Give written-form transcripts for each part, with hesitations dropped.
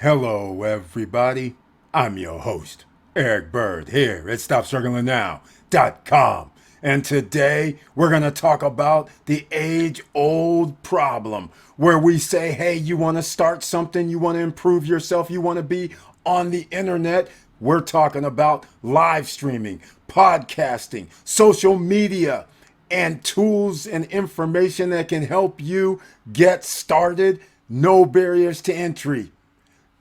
Hello, everybody. I'm your host, Eric Bird, here at StopStrugglingNow.com. And today we're going to talk about the age-old problem where we say, hey, you want to start something, you want to improve yourself, you want to be on the internet. We're talking about live streaming, podcasting, social media, and tools and information that can help you get started. No barriers to entry.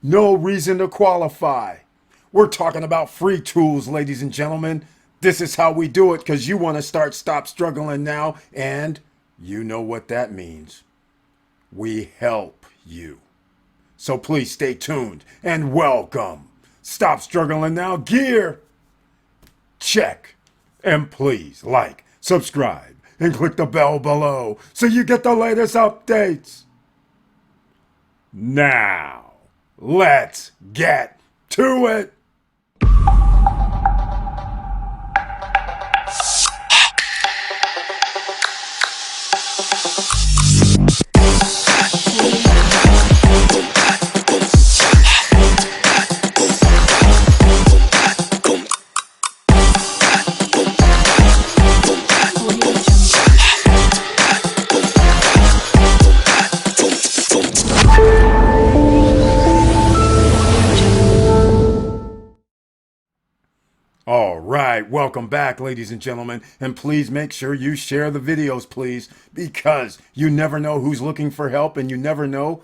No reason to qualify. We're talking about free tools, ladies and gentlemen. This is how we do it because you want to stop struggling now, and you know what that means. We help you. So please stay tuned and welcome. Stop struggling now gear. Check. And please like, subscribe, and click the bell below so you get the latest updates. Now. Let's get to it. All right, welcome back, ladies and gentlemen, and please make sure you share the videos, please, because you never know who's looking for help, and you never know,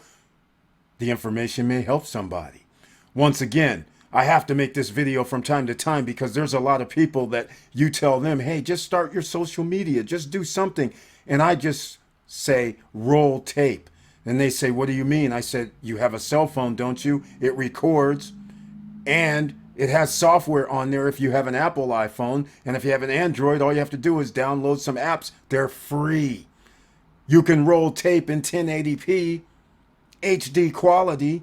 the information may help somebody. Once again, I have to make this video from time to time because there's a lot of people that you tell them, hey, just start your social media, just do something, and I just say, roll tape. And they say, what do you mean? I said, you have a cell phone, don't you? It records, and it has software on there if you have an Apple iPhone. And if you have an Android, all you have to do is download some apps. They're free. You can roll tape in 1080p, HD quality,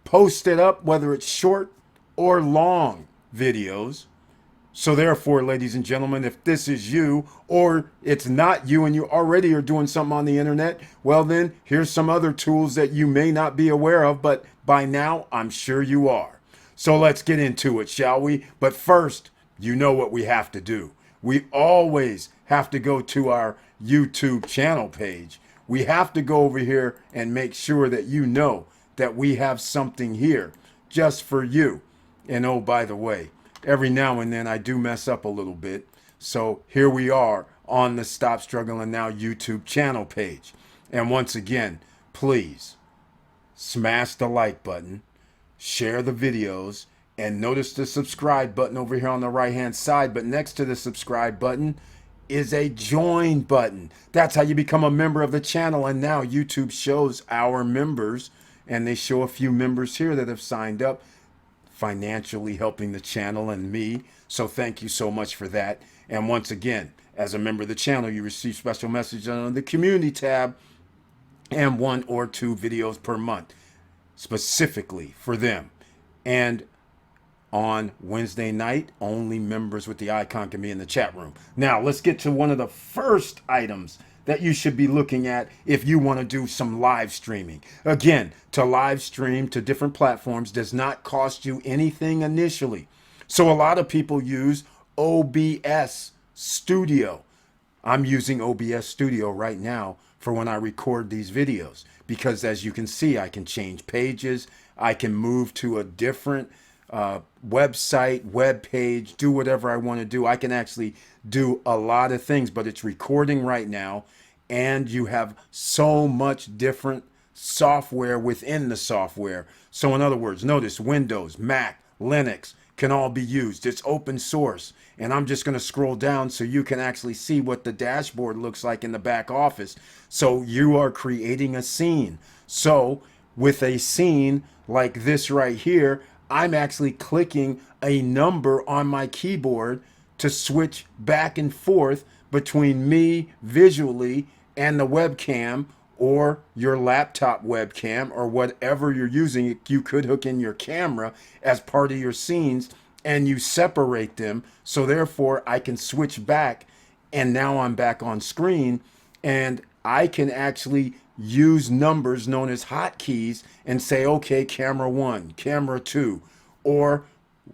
post it up, whether it's short or long videos. So therefore, ladies and gentlemen, if this is you or it's not you and you already are doing something on the internet, well then, here's some other tools that you may not be aware of, but by now, I'm sure you are. So let's get into it, shall we? But first, you know what we have to do. We always have to go to our YouTube channel page. We have to go over here and make sure that you know that we have something here just for you. And oh, by the way, every now and then I do mess up a little bit. So here we are on the Stop Struggling Now YouTube channel page. And once again, please smash the like button. Share the videos, and notice the subscribe button over here on the right hand side, but next to the subscribe button is a join button. That's how you become a member of the channel. And now YouTube shows our members, and they show a few members here that have signed up, financially helping the channel and me. So thank you so much for that. And once again, as a member of the channel, you receive special messages on the community tab and 1 or 2 videos per month specifically for them. And on Wednesday night, only members with the icon can be in the chat room. Now, let's get to one of the first items that you should be looking at if you want to do some live streaming. Again, to live stream to different platforms does not cost you anything initially. So a lot of people use OBS Studio. I'm using OBS Studio right now for when I record these videos, because as you can see, I can change pages, I can move to a different website, web page, do whatever I want to do. I can actually do a lot of things, but it's recording right now, and you have so much different software within the software. So in other words, notice Windows, Mac, Linux can all be used. It's open source. And I'm just going to scroll down so you can actually see what the dashboard looks like in the back office. So you are creating a scene. So with a scene like this right here, I'm actually clicking a number on my keyboard to switch back and forth between me visually and the webcam, or your laptop webcam, or whatever you're using. You could hook in your camera as part of your scenes, and you separate them. So therefore I can switch back, and now I'm back on screen, and I can actually use numbers known as hotkeys and say, okay, camera 1, camera 2, or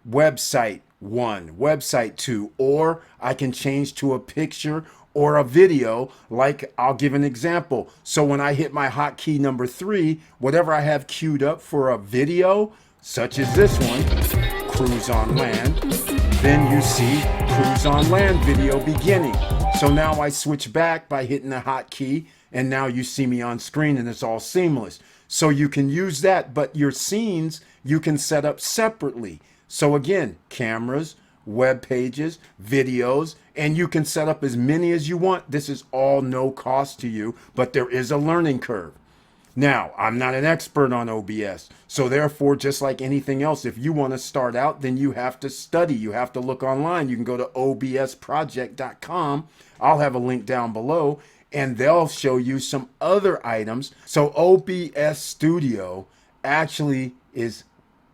website 1, website 2, or I can change to a picture or a video. Like, I'll give an example. So when I hit my hotkey number 3, whatever I have queued up for a video, such as this one, Cruise on Land, then you see Cruise on Land video beginning. So now I switch back by hitting the hotkey, and now you see me on screen, and it's all seamless. So you can use that, but your scenes you can set up separately. So again, cameras, web pages, videos, and you can set up as many as you want. This is all no cost to you, but there is a learning curve. Now, I'm not an expert on OBS, so therefore, just like anything else, if you want to start out, then you have to study. You have to look online. You can go to obsproject.com. I'll have a link down below, and they'll show you some other items. So OBS Studio actually is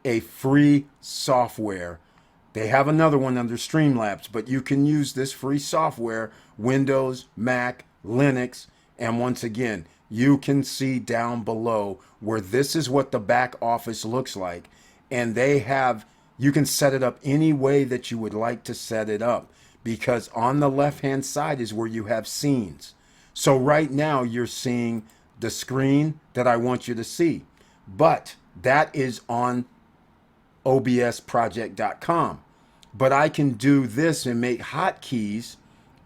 a free software. They have another one under Streamlabs, but you can use this free software, Windows, Mac, Linux, and once again, you can see down below where this is what the back office looks like. And they have, you can set it up any way that you would like to set it up, because on the left-hand side is where you have scenes. So right now you're seeing the screen that I want you to see, but that is on obsproject.com. But I can do this and make hotkeys,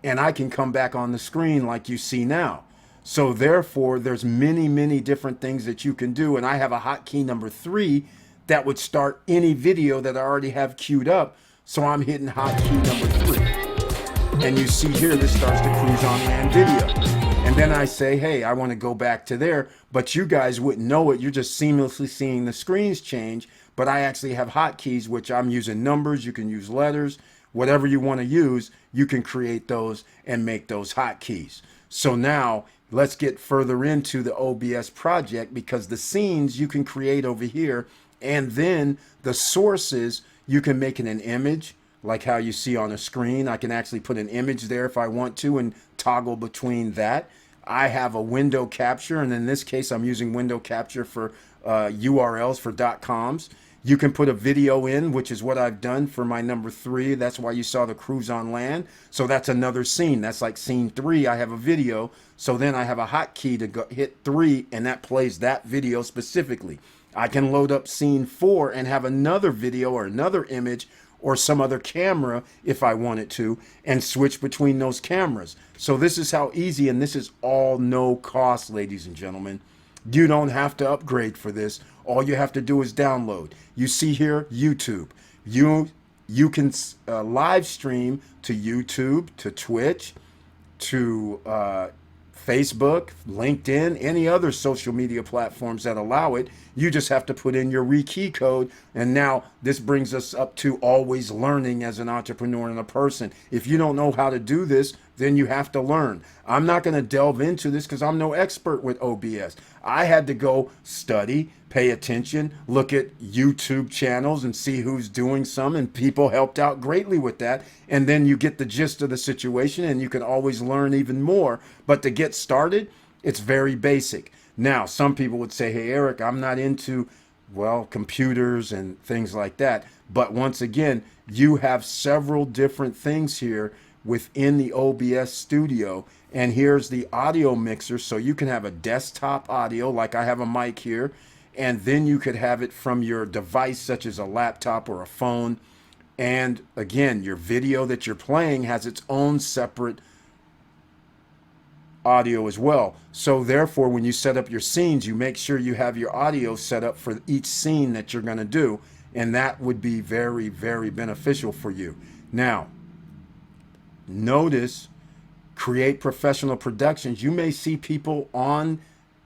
and I can come back on the screen like you see now. So therefore, there's many different things that you can do. And I have a hotkey number 3 that would start any video that I already have queued up. So I'm hitting hotkey number 3. And you see here, this starts the Cruise on Land video. And then I say, hey, I want to go back to there. But you guys wouldn't know it. You're just seamlessly seeing the screens change. But I actually have hotkeys, which I'm using numbers. You can use letters. Whatever you want to use, you can create those and make those hotkeys. So now let's get further into the OBS project, because the scenes you can create over here, and then the sources, you can make it an image like how you see on a screen. I can actually put an image there if I want to and toggle between that. I have a window capture, and in this case, I'm using window capture for URLs for .coms. You can put a video in, which is what I've done for my number 3. That's why you saw the Cruise on Land. So that's another scene. That's like scene 3. I have a video. So then I have a hotkey to go hit 3, and that plays that video specifically. I can load up scene 4 and have another video or another image or some other camera if I wanted to, and switch between those cameras. So this is how easy, and this is all no cost, ladies and gentlemen. You don't have to upgrade for this. All you have to do is download. You see here, YouTube. You can live stream to YouTube, to Twitch, to Facebook, LinkedIn, any other social media platforms that allow it. You just have to put in your rekey code. And now this brings us up to always learning as an entrepreneur and a person. If you don't know how to do this, then you have to learn. I'm not going to delve into this because I'm no expert with OBS. I had to go study, pay attention, look at YouTube channels and see who's doing some, and people helped out greatly with that. And then you get the gist of the situation, and you can always learn even more. But to get started, it's very basic. Now, some people would say, hey, Eric, I'm not into, well, computers and things like that. But once again, you have several different things here within the OBS studio. And here's the audio mixer. So you can have a desktop audio, like I have a mic here, and then you could have it from your device, such as a laptop or a phone. And again, your video that you're playing has its own separate audio as well. So therefore, when you set up your scenes, you make sure you have your audio set up for each scene that you're going to do. And that would be very, very beneficial for you. Now, notice, create professional productions. You may see people on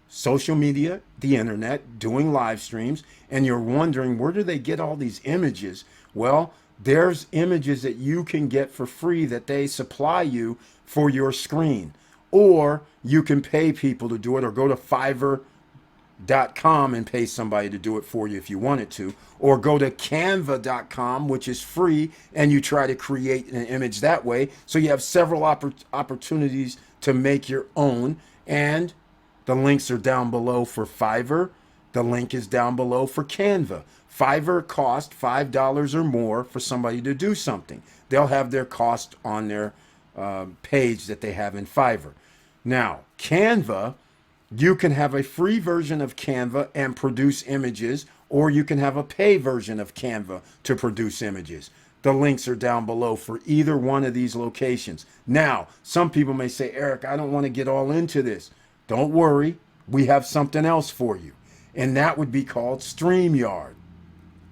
social media, the internet, doing live streams, and you're wondering, where do they get all these images? Well, there's images that you can get for free that they supply you for your screen. Or you can pay people to do it, or go to Fiverr.com and pay somebody to do it for you if you wanted to, or go to Canva.com, which is free, and you try to create an image that way. So you have several opportunities to make your own, and The links are down below for Fiverr. The link is down below for Canva. Fiverr costs $5 or more for somebody to do something. They'll have their cost on their page that they have in Fiverr. Now, Canva, you can have a free version of Canva and produce images, or you can have a pay version of Canva to produce images. The links are down below for either one of these locations. Now, some people may say, Eric, I don't want to get all into this. Don't worry, we have something else for you, and that would be called Streamyard.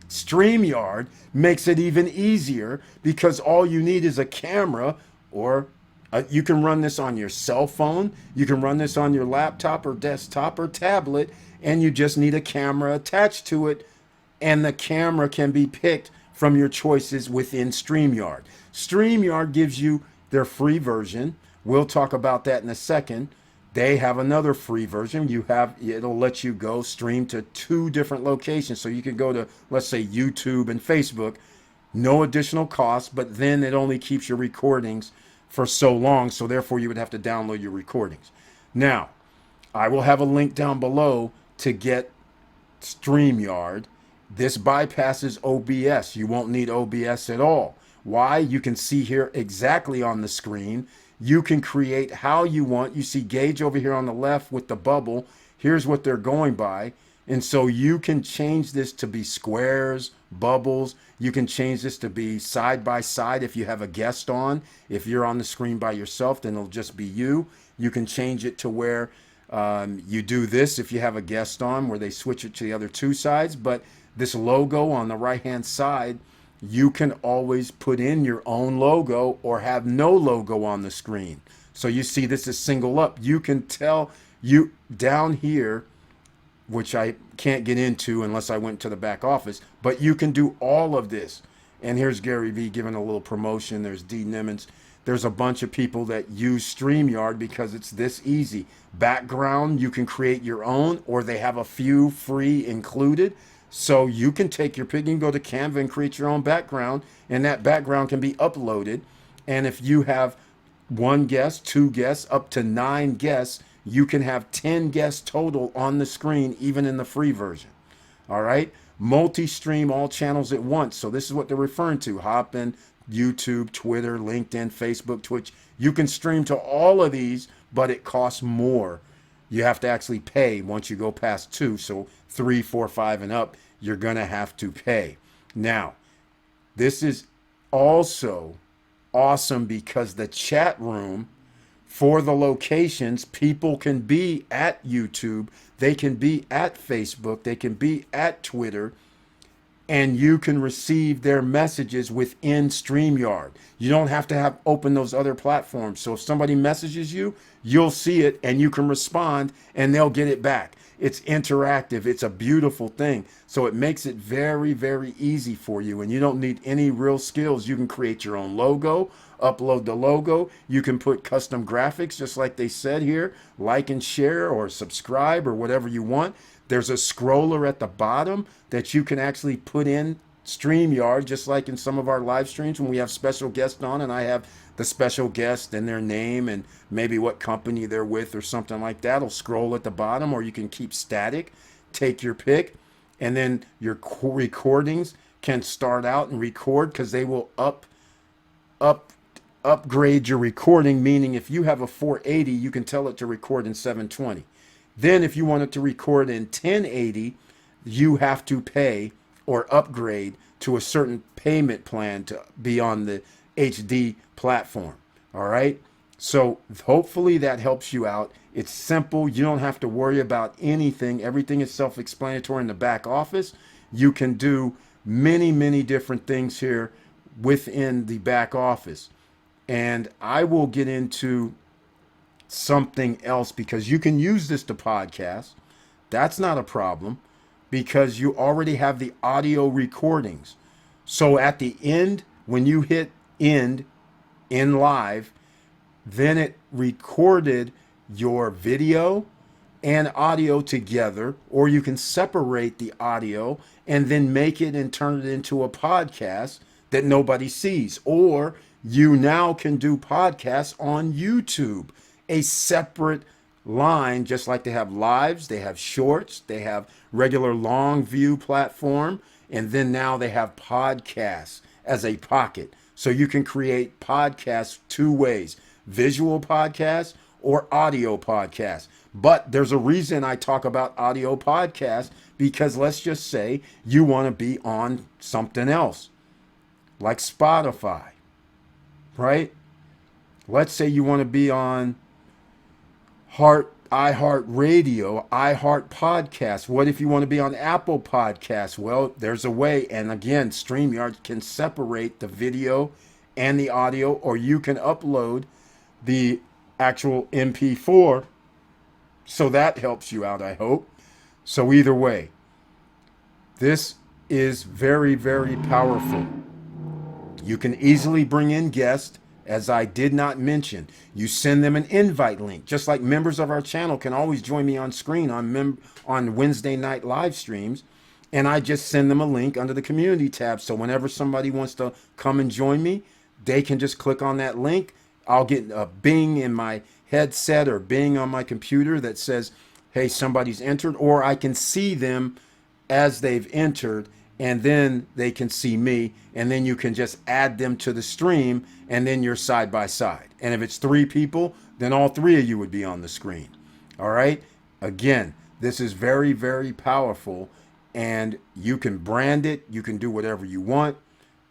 Streamyard makes it even easier because all you need is a camera, or you can run this on your cell phone, you can run this on your laptop or desktop or tablet, and you just need a camera attached to it, and the camera can be picked from your choices within Streamyard. Streamyard gives you their free version. We'll talk about that in a second. They have another free version. It'll let you go stream to 2 different locations. So you can go to, let's say, YouTube and Facebook, no additional cost, but then it only keeps your recordings for so long. So therefore you would have to download your recordings. Now, I will have a link down below to get Streamyard. This bypasses OBS. You won't need OBS at all. Why? You can see here exactly on the screen. You can create how you want. You see Gauge over here on the left with the bubble. Here's what they're going by. And so you can change this to be squares, bubbles. You can change this to be side by side if you have a guest on. If you're on the screen by yourself, then it'll just be you. You can change it to where you do this if you have a guest on, where they switch it to the other 2 sides. But this logo on the right-hand side, you can always put in your own logo or have no logo on the screen. So you see this is single up. You can tell you down here, which I can't get into unless I went to the back office, but you can do all of this. And here's Gary Vee giving a little promotion. There's D. Nimmons. There's a bunch of people that use StreamYard because it's this easy. Background, you can create your own, or they have a few free included. So you can take your pick, you can go to Canva and create your own background, and that background can be uploaded. And if you have 1 guest, 2 guests, up to 9 guests, you can have 10 guests total on the screen, even in the free version. All right. Multi-stream all channels at once. So this is what they're referring to. Hop in YouTube, Twitter, LinkedIn, Facebook, Twitch. You can stream to all of these, but it costs more. You have to actually pay once you go past 2. So 3, 4, 5 and up, you're going to have to pay. Now, this is also awesome because the chat room for the locations, people can be at YouTube, they can be at Facebook, they can be at Twitter, and you can receive their messages within StreamYard. You don't have to have open those other platforms. So if somebody messages you, you'll see it and you can respond and they'll get it back. It's interactive. It's a beautiful thing. So it makes it very, very easy for you. And you don't need any real skills. You can create your own logo, upload the logo. You can put custom graphics, just like they said here, like and share or subscribe or whatever you want. There's a scroller at the bottom that you can actually put in StreamYard, just like in some of our live streams when we have special guests on and I have the special guest and their name and maybe what company they're with or something like that. It'll scroll at the bottom, or you can keep static, take your pick, and then your recordings can start out and record because they will upgrade your recording, meaning if you have a 480, you can tell it to record in 720. Then if you want it to record in 1080, you have to pay or upgrade to a certain payment plan to be on the HD platform. All right. So hopefully that helps you out. It's simple. You don't have to worry about anything. Everything is self-explanatory in the back office. You can do many, many different things here within the back office. And I will get into something else because you can use this to podcast. That's not a problem because you already have the audio recordings. So at the end, when you hit end in live, then it recorded your video and audio together, or you can separate the audio and then make it and turn it into a podcast that nobody sees. Or you now can do podcasts on YouTube, a separate line, just like they have lives, they have shorts, they have regular long view platform, and then now they have podcasts as a pocket. So you can create podcasts two ways, visual podcasts or audio podcasts. But there's a reason I talk about audio podcasts, because let's just say you want to be on something else like Spotify, right? Let's say you want to be on iHeart Radio, iHeart Podcasts. What if you want to be on Apple Podcasts? Well, there's a way. And again, Streamyard can separate the video and the audio, or you can upload the actual MP4. So that helps you out, I hope. So either way, this is very, very powerful. You can easily bring in guests. As I did not mention, you send them an invite link, just like members of our channel can always join me on screen on Wednesday night live streams. And I just send them a link under the community tab. So whenever somebody wants to come and join me, they can just click on that link. I'll get a bing in my headset or bing on my computer that says, hey, somebody's entered, or I can see them as they've entered, and then they can see me, and then you can just add them to the stream, and then you're side by side. And if it's 3 people, then all 3 of you would be on the screen. All right? Again, this is very, very powerful, and you can brand it. You can do whatever you want.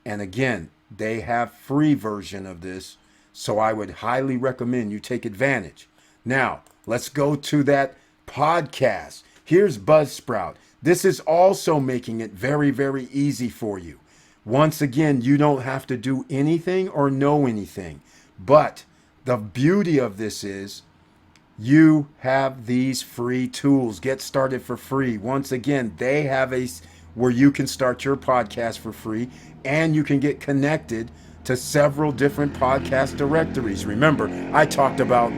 And again, they have free version of this, so I would highly recommend you take advantage. Now, let's go to that podcast. Here's Buzzsprout. This is also making it very, very easy for you. Once again, you don't have to do anything or know anything. But the beauty of this is you have these free tools. Get started for free. Once again, they have where you can start your podcast for free, and you can get connected to several different podcast directories. Remember, I talked about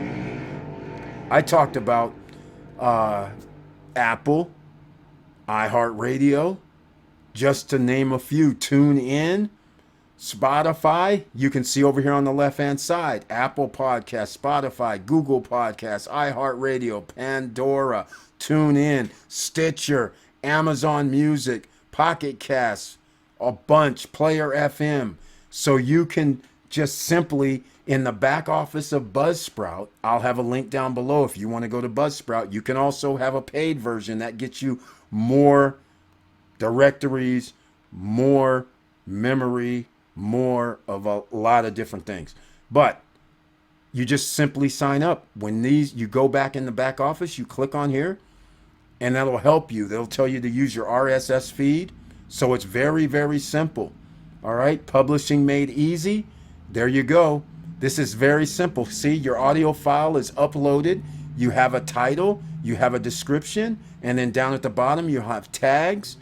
Apple, iHeartRadio, just to name a few. Tune in, Spotify. You can see over here on the left-hand side, Apple Podcasts, Spotify, Google Podcasts, iHeartRadio, Pandora, Tune In, Stitcher, Amazon Music, Pocket Casts, a bunch, Player FM. So you can just simply, in the back office of Buzzsprout, I'll have a link down below if you want to go to Buzzsprout. You can also have a paid version that gets you more directories, more memory, more of a lot of different things. But you just simply sign up. When you go back in the back office, you click on here, and that'll help you. They'll tell you to use your RSS feed. So it's very, very simple. All right, publishing made easy. There you go. This is very simple. See, your audio file is uploaded. You have a title, you have a description, and then down at the bottom you have tags,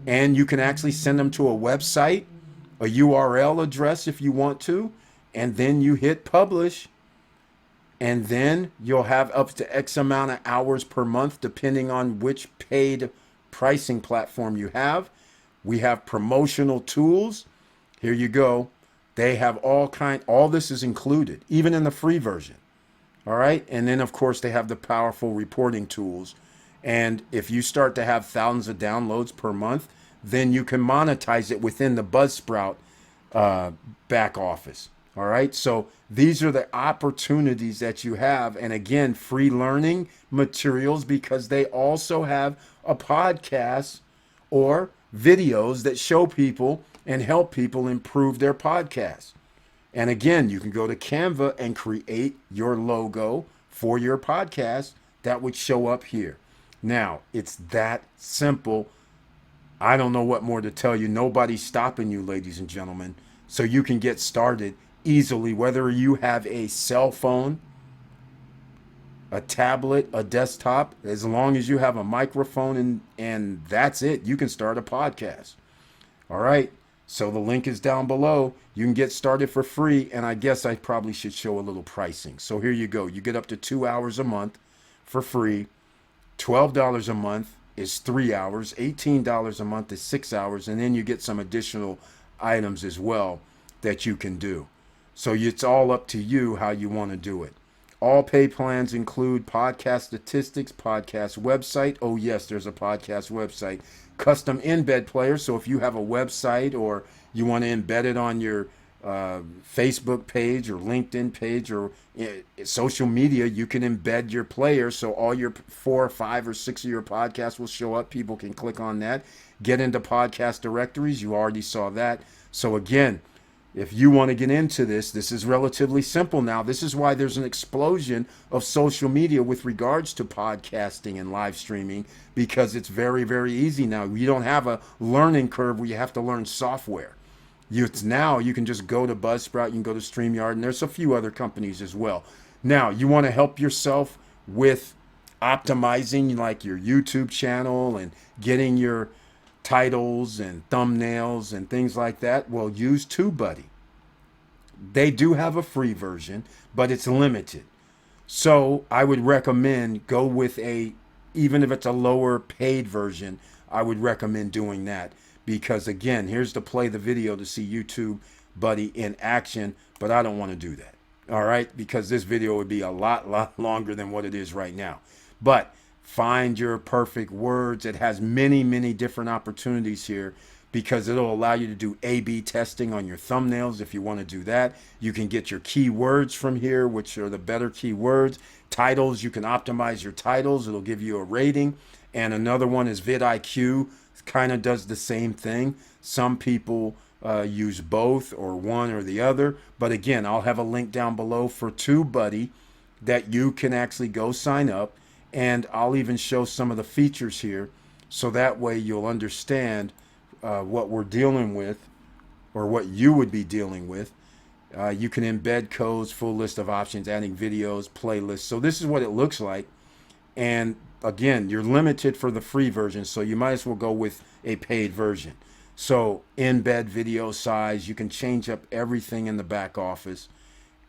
and you can actually send them to a website, a URL address if you want to, and then you hit publish, and then you'll have up to X amount of hours per month depending on which paid pricing platform you have. We have promotional tools. Here you go. They have all this is included, even in the free version. All right. And then, of course, they have the powerful reporting tools. And if you start to have thousands of downloads per month, then you can monetize it within the Buzzsprout back office. All right. So these are the opportunities that you have. And again, free learning materials, because they also have a podcast or videos that show people and help people improve their podcasts. And again, you can go to Canva and create your logo for your podcast that would show up here. Now, it's that simple. I don't know what more to tell you. Nobody's stopping you, ladies and gentlemen. So you can get started easily, whether you have a cell phone, a tablet, a desktop. As long as you have a microphone and that's it, you can start a podcast. All right. So the link is down below. You can get started for free. And I guess I probably should show a little pricing. So here you go. You get up to 2 hours a month for free. $12 a month is 3 hours. $18 a month is 6 hours. And then you get some additional items as well that you can do. So it's all up to you how you want to do it. All pay plans include podcast statistics, podcast website. Oh, yes, there's a podcast website. Custom embed player. So if you have a website or you want to embed it on your Facebook page or LinkedIn page or social media, you can embed your player. So all your 4 or 5 or 6 of your podcasts will show up. People can click on that. Get into podcast directories. You already saw that. So again, if you want to get into this, this is relatively simple now. This is why there's an explosion of social media with regards to podcasting and live streaming, because it's very, very easy now. You don't have a learning curve where you have to learn software. It's now you can just go to Buzzsprout, you can go to Streamyard, and there's a few other companies as well. Now, you want to help yourself with optimizing like your YouTube channel and getting your titles and thumbnails and things like that. Well, use TubeBuddy. They do have a free version, but it's limited. So I would recommend go with even if it's a lower paid version, I would recommend doing that. Because again, here's to play the video to see YouTube Buddy in action, but I don't want to do that. All right, because this video would be a lot longer than what it is right now. But find your perfect words. It has many different opportunities here because it'll allow you to do A/B testing on your thumbnails if you want to do that. You can get your keywords from here, which are the better keywords. Titles, you can optimize your titles. It'll give you a rating. And another one is vidIQ. Kind of does the same thing. Some people use both or one or the other. But again, I'll have a link down below for TubeBuddy that you can actually go sign up. And I'll even show some of the features here so that way you'll understand what we're dealing with or what you would be dealing with. You can embed codes, full list of options, adding videos, playlists. So this is what it looks like. And again, you're limited for the free version, so you might as well go with a paid version. So embed video size, you can change up everything in the back office,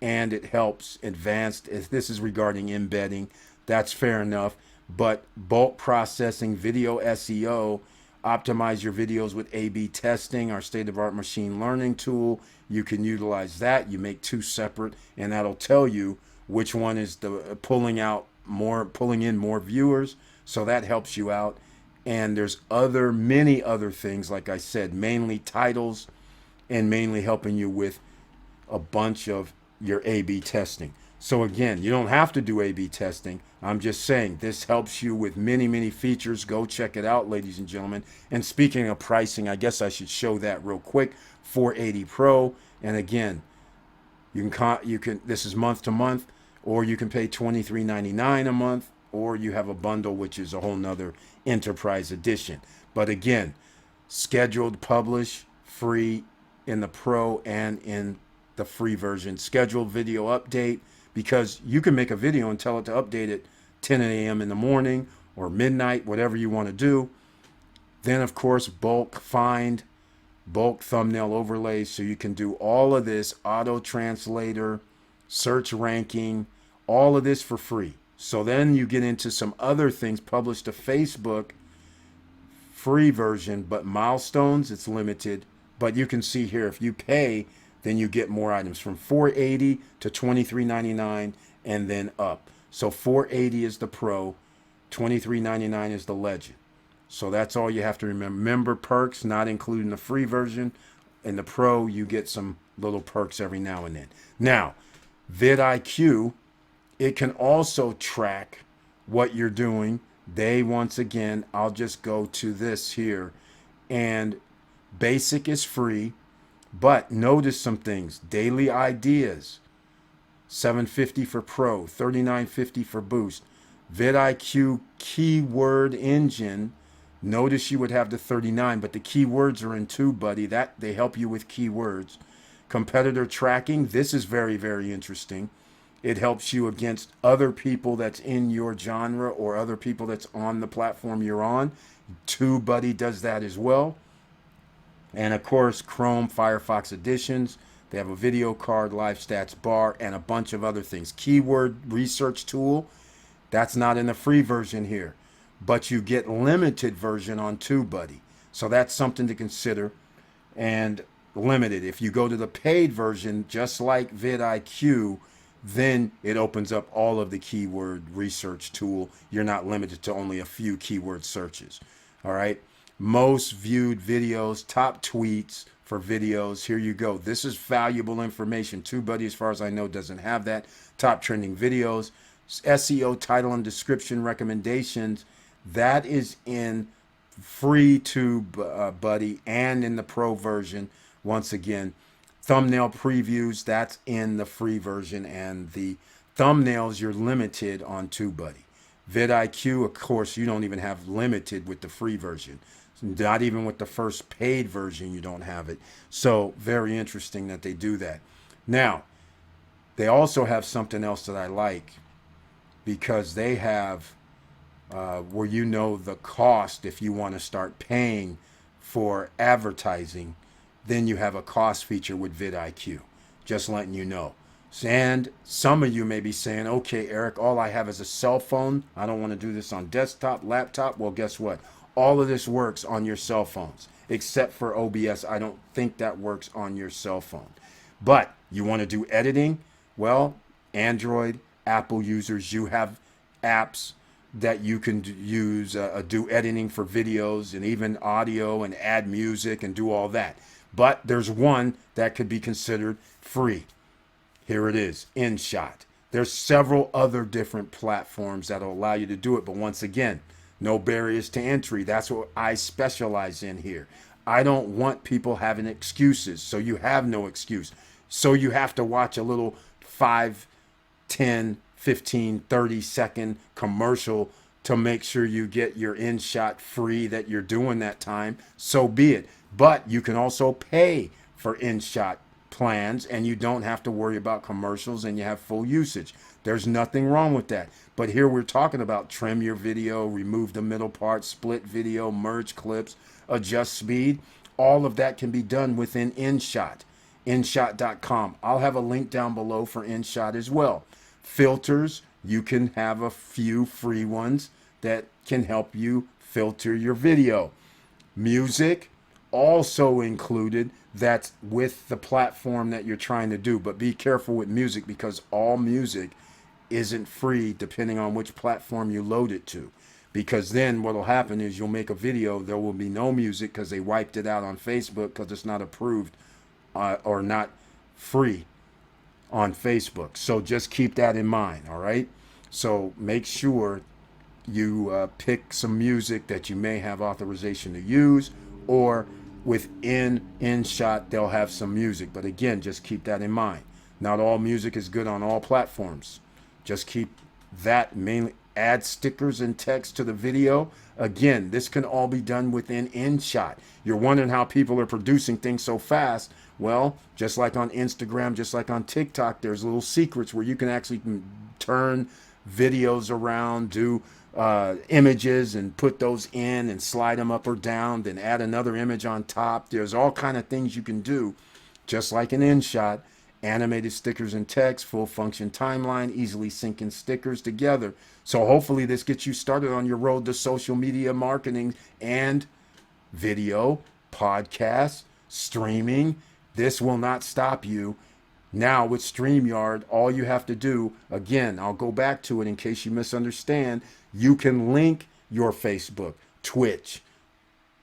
and it helps advanced. If this is regarding embedding, that's fair enough. But bulk processing, video SEO, optimize your videos with A/B testing, our state-of-the-art machine learning tool. You can utilize that. You make 2 separate, and that'll tell you which one is the pulling in more viewers. So that helps you out. And there's many other things, like I said, mainly titles and mainly helping you with a bunch of your A/B testing. So again, you don't have to do A/B testing. I'm just saying this helps you with many features. Go check it out, ladies and gentlemen. And speaking of pricing, I guess I should show that real quick. 480 Pro. And again, you can this is month to month, or you can pay $23.99 a month, or you have a bundle, which is a whole nother enterprise edition. But again, scheduled publish free in the Pro and in the free version. Scheduled video update, because you can make a video and tell it to update at 10 a.m. in the morning or midnight, whatever you want to do. Then, of course, bulk find, bulk thumbnail overlays. So you can do all of this, auto translator, search ranking, all of this for free. So then you get into some other things published to Facebook, free version, but milestones, it's limited. But you can see here, if you pay, then you get more items from $480 to $23.99 and then up. So $480 is the Pro, $23.99 is the Legend. So that's all you have to remember. Member perks, not including the free version. In the Pro, you get some little perks every now and then. Now, vidIQ, it can also track what you're doing. Once again, I'll just go to this here. And basic is free. But notice some things. Daily ideas, $7.50 for Pro, $39.50 for Boost. vidIQ keyword engine, notice you would have the $39, but the keywords are in TubeBuddy. That they help you with keywords. Competitor tracking, this is very interesting. It helps you against other people that's in your genre or other people that's on the platform you're on. TubeBuddy does that as well. And of course, Chrome, Firefox editions. They have a video card, live stats bar, and a bunch of other things. Keyword research tool, that's not in the free version here, but you get limited version on TubeBuddy. So that's something to consider. And limited, if you go to the paid version, just like vidIQ, then it opens up all of the keyword research tool. You're not limited to only a few keyword searches. All right. Most viewed videos, top tweets for videos. Here you go. This is valuable information. TubeBuddy, as far as I know, doesn't have that. Top trending videos, SEO, title and description recommendations. That is in free TubeBuddy and in the pro version. Once again, thumbnail previews, that's in the free version, and the thumbnails, you're limited on TubeBuddy. vidIQ, of course, you don't even have limited with the free version. Not even with the first paid version, you don't have it. So very interesting that they do that. Now, they also have something else that I like, because they have where you know the cost. If you want to start paying for advertising, then you have a cost feature with vidIQ. Just letting you know. And some of you may be saying, okay, Eric, all I have is a cell phone. I don't want to do this on desktop, laptop. Well, guess what? All of this works on your cell phones, except for OBS. I don't think that works on your cell phone. But you want to do editing? Well, Android, Apple users, you have apps that you can use, do editing for videos and even audio, and add music and do all that. But there's one that could be considered free. Here it is, Inshot. There's several other different platforms that'll allow you to do it. But once again, no barriers to entry. That's what I specialize in here. I don't want people having excuses. So you have no excuse. So you have to watch a little 5, 10, 15, 30-second commercial to make sure you get your Inshot free that you're doing that time. So be it. But you can also pay for Inshot plans, and you don't have to worry about commercials, and you have full usage. There's nothing wrong with that. But here we're talking about trim your video, remove the middle part, split video, merge clips, adjust speed. All of that can be done within Inshot. Inshot.com. I'll have a link down below for Inshot as well. Filters, you can have a few free ones that can help you filter your video. Music, also included. That's with the platform that you're trying to do. But be careful with music, because all music isn't free depending on which platform you load it to. Because then what will happen is you'll make a video, there will be no music because they wiped it out on Facebook because it's not approved or not free on Facebook. So just keep that in mind, all right? So make sure you pick some music that you may have authorization to use, or within Inshot they'll have some music. But again, just keep that in mind. Not all music is good on all platforms. Just keep that mainly. Add stickers and text to the video. Again, this can all be done within Inshot. You're wondering how people are producing things so fast. Well, just like on Instagram, just like on TikTok, there's little secrets where you can actually turn videos around, do images and put those in and slide them up or down, then add another image on top. There's all kind of things you can do, just like in Inshot. Animated stickers and text, full function timeline, easily syncing stickers together. So hopefully this gets you started on your road to social media marketing and video, podcasts, streaming. This will not stop you. Now with Streamyard, all you have to do, again, I'll go back to it in case you misunderstand, you can link your Facebook, Twitch,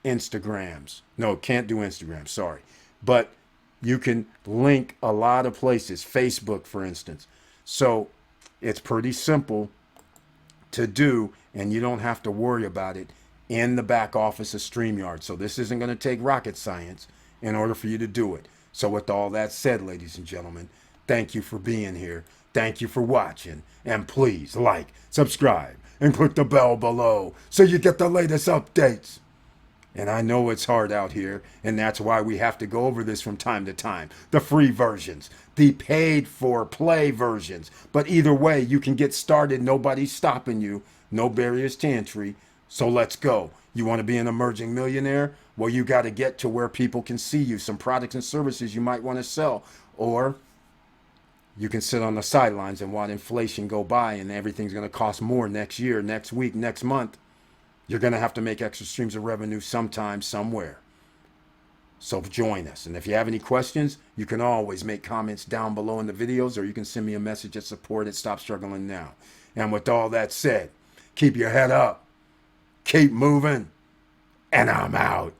Instagrams. No, can't do Instagram, sorry. But you can link a lot of places, Facebook, for instance. So it's pretty simple to do, and you don't have to worry about it in the back office of Streamyard. So this isn't going to take rocket science in order for you to do it. So with all that said, ladies and gentlemen, thank you for being here. Thank you for watching. And please like, subscribe, and click the bell below so you get the latest updates. And I know it's hard out here, and that's why we have to go over this from time to time. The free versions, the paid for play versions. But either way, you can get started. Nobody's stopping you. No barriers to entry. So let's go. You want to be an emerging millionaire? Well, you got to get to where people can see you. Some products and services you might want to sell. Or you can sit on the sidelines and watch inflation go by, and everything's going to cost more next year, next week, next month. You're going to have to make extra streams of revenue sometime, somewhere. So join us. And if you have any questions, you can always make comments down below in the videos, or you can send me a message at support@stopstrugglingnow. And with all that said, keep your head up, keep moving, and I'm out.